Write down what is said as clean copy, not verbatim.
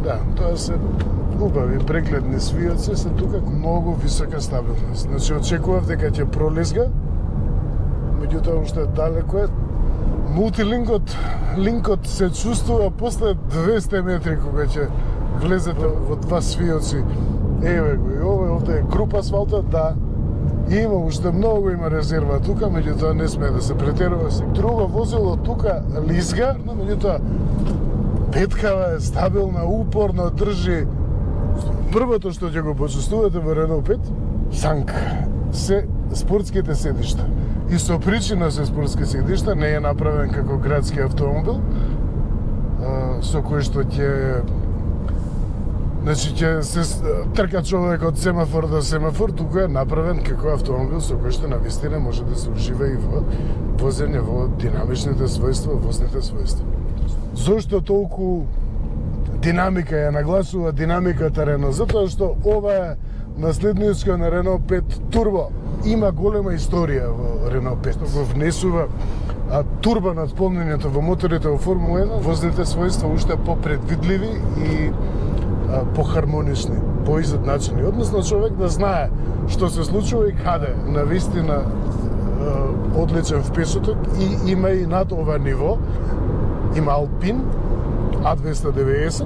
Да, тоа се убави прегледни свијаци, се тука многу висока стабилност. Значи очекував дека ќе пролезга, меѓутоа уште далеко е. Линкот се чувствува после 200 метри кога ќе влезете во два свијаци. Еве го, и овде е груп асфалта, да. Има уште многу има резерва тука, меѓутоа не сме да се претерува. Друго возило тука лизга, меѓутоа петкава е стабилна, упорно држи. Првото што ќе го почувствувате во Renault 5, санк, се спортските седишта. И со причина се спортски седишта, не е направен како градски автомобил, со кој што ќе ќе се трка човек од семафор до семафор, тука е направен како автомобил со кој што навистина може да се ужива и во возење, во динамичните својства, возните својства. Зошто толку динамика ја нагласува динамиката Renault? Затоа што ова е наследница на Renault 5 Turbo. Има голема историја во Renault 5. Го внесува турбо надполнењето во моторите во Формула 1, возните својства уште попредвидливи и похармонични, поизедначени. Односно човек да знае што се случува и каде. Навистина одличен вписоток и има и над ова ниво. Има Alpine A290,